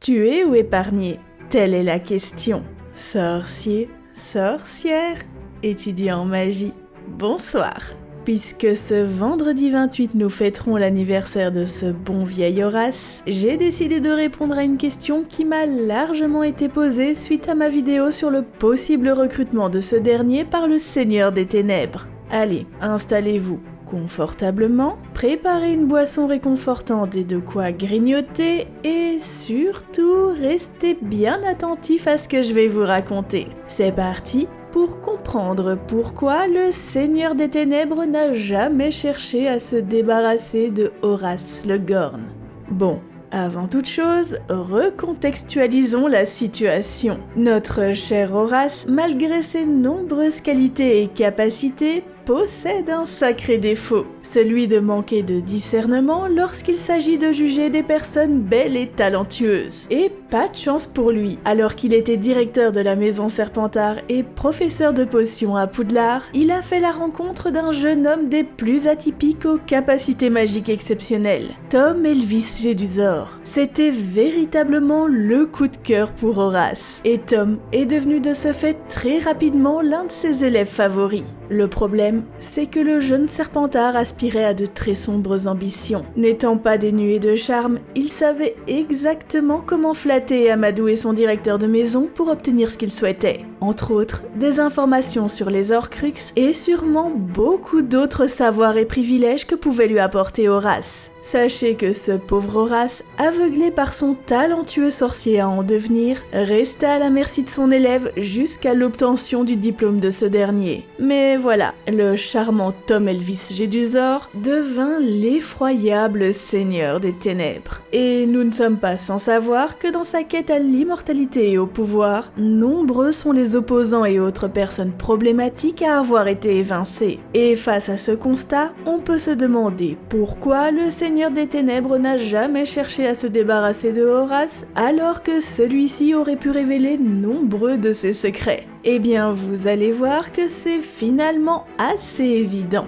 Tuer ou épargner? Telle est la question. Sorcier, sorcière, étudiant en magie, bonsoir. Puisque ce vendredi 28 nous fêterons l'anniversaire de ce bon vieil Horace, j'ai décidé de répondre à une question qui m'a largement été posée suite à ma vidéo sur le possible recrutement de ce dernier par le Seigneur des Ténèbres. Allez, installez-vous confortablement, préparez une boisson réconfortante et de quoi grignoter, et surtout, restez bien attentifs à ce que je vais vous raconter. C'est parti pour comprendre pourquoi le Seigneur des Ténèbres n'a jamais cherché à se débarrasser de Horace le Gorn. Bon, avant toute chose, recontextualisons la situation. Notre cher Horace, malgré ses nombreuses qualités et capacités, possède un sacré défaut, celui de manquer de discernement lorsqu'il s'agit de juger des personnes belles et talentueuses. Et pas de chance pour lui, alors qu'il était directeur de la maison Serpentard et professeur de potions à Poudlard, il a fait la rencontre d'un jeune homme des plus atypiques aux capacités magiques exceptionnelles, Tom Elvis Jedusor. C'était véritablement le coup de cœur pour Horace, et Tom est devenu de ce fait très rapidement l'un de ses élèves favoris. Le problème, c'est que le jeune Serpentard aspirait à de très sombres ambitions. N'étant pas dénué de charme, il savait exactement comment flatter et amadouer son directeur de maison pour obtenir ce qu'il souhaitait. Entre autres, des informations sur les Horcruxes et sûrement beaucoup d'autres savoirs et privilèges que pouvait lui apporter Horace. Sachez que ce pauvre Horace, aveuglé par son talentueux sorcier à en devenir, resta à la merci de son élève jusqu'à l'obtention du diplôme de ce dernier. Mais voilà, le charmant Tom Elvis Jedusor devint l'effroyable Seigneur des Ténèbres. Et nous ne sommes pas sans savoir que dans sa quête à l'immortalité et au pouvoir, nombreux sont les opposants et autres personnes problématiques à avoir été évincés. Et face à ce constat, on peut se demander pourquoi le Seigneur des Ténèbres n'a jamais cherché à se débarrasser de Horace alors que celui-ci aurait pu révéler nombreux de ses secrets. Eh bien, vous allez voir que c'est finalement assez évident.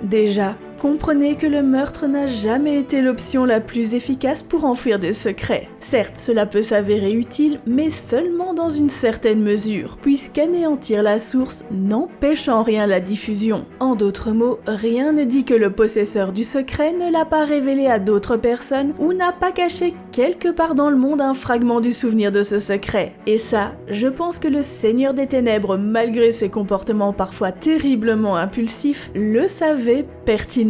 Déjà, comprenez que le meurtre n'a jamais été l'option la plus efficace pour enfouir des secrets. Certes, cela peut s'avérer utile, mais seulement dans une certaine mesure, puisqu'anéantir la source n'empêche en rien la diffusion. En d'autres mots, rien ne dit que le possesseur du secret ne l'a pas révélé à d'autres personnes ou n'a pas caché quelque part dans le monde un fragment du souvenir de ce secret. Et ça, je pense que le Seigneur des Ténèbres, malgré ses comportements parfois terriblement impulsifs, le savait pertinemment.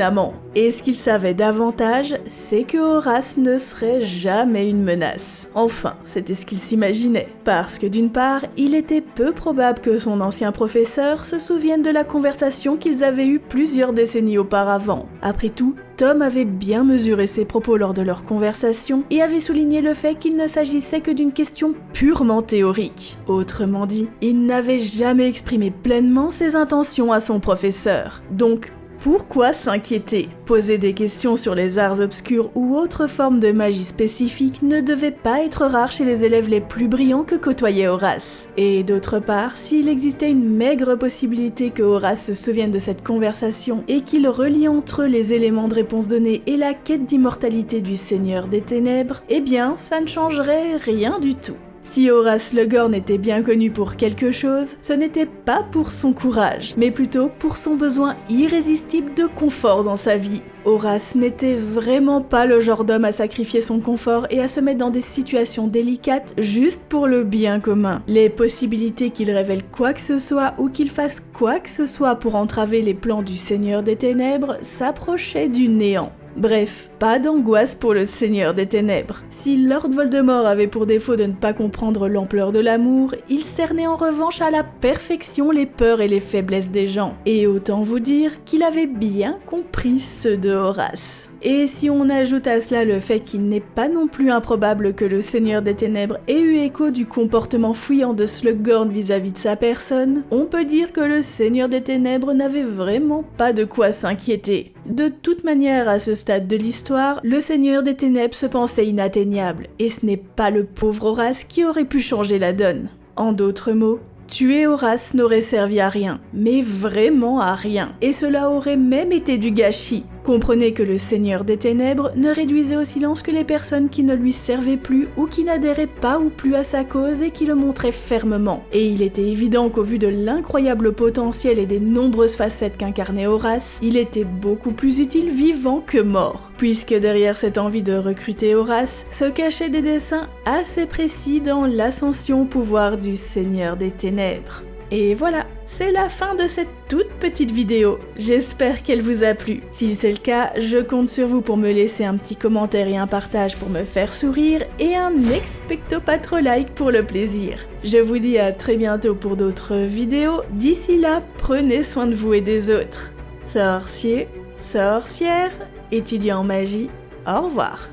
Et ce qu'il savait davantage, c'est que Horace ne serait jamais une menace. Enfin, c'était ce qu'il s'imaginait. Parce que d'une part, il était peu probable que son ancien professeur se souvienne de la conversation qu'ils avaient eue plusieurs décennies auparavant. Après tout, Tom avait bien mesuré ses propos lors de leur conversation et avait souligné le fait qu'il ne s'agissait que d'une question purement théorique. Autrement dit, il n'avait jamais exprimé pleinement ses intentions à son professeur. Donc, pourquoi s'inquiéter? Poser des questions sur les arts obscurs ou autres formes de magie spécifiques ne devait pas être rare chez les élèves les plus brillants que côtoyait Horace. Et d'autre part, s'il existait une maigre possibilité que Horace se souvienne de cette conversation et qu'il relie entre eux les éléments de réponse donnés et la quête d'immortalité du Seigneur des Ténèbres, eh bien, ça ne changerait rien du tout. Si Horace le Gorn était bien connu pour quelque chose, ce n'était pas pour son courage, mais plutôt pour son besoin irrésistible de confort dans sa vie. Horace n'était vraiment pas le genre d'homme à sacrifier son confort et à se mettre dans des situations délicates juste pour le bien commun. Les possibilités qu'il révèle quoi que ce soit ou qu'il fasse quoi que ce soit pour entraver les plans du Seigneur des Ténèbres s'approchaient du néant. Bref, pas d'angoisse pour le Seigneur des Ténèbres. Si Lord Voldemort avait pour défaut de ne pas comprendre l'ampleur de l'amour, il cernait en revanche à la perfection les peurs et les faiblesses des gens. Et autant vous dire qu'il avait bien compris ceux de Horace. Et si on ajoute à cela le fait qu'il n'est pas non plus improbable que le Seigneur des Ténèbres ait eu écho du comportement fuyant de Slughorn vis-à-vis de sa personne, on peut dire que le Seigneur des Ténèbres n'avait vraiment pas de quoi s'inquiéter. De toute manière, à ce stade de l'histoire, le Seigneur des Ténèbres se pensait inatteignable, et ce n'est pas le pauvre Horace qui aurait pu changer la donne. En d'autres mots, tuer Horace n'aurait servi à rien, mais vraiment à rien, et cela aurait même été du gâchis. Comprenez que le Seigneur des Ténèbres ne réduisait au silence que les personnes qui ne lui servaient plus ou qui n'adhéraient pas ou plus à sa cause et qui le montraient fermement. Et il était évident qu'au vu de l'incroyable potentiel et des nombreuses facettes qu'incarnait Horace, il était beaucoup plus utile vivant que mort. Puisque derrière cette envie de recruter Horace se cachaient des dessins assez précis dans l'ascension au pouvoir du Seigneur des Ténèbres. Et voilà, c'est la fin de cette toute petite vidéo. J'espère qu'elle vous a plu. Si c'est le cas, je compte sur vous pour me laisser un petit commentaire et un partage pour me faire sourire et un expecto patro like pour le plaisir. Je vous dis à très bientôt pour d'autres vidéos. D'ici là, prenez soin de vous et des autres. Sorciers, sorcières, étudiants en magie, au revoir.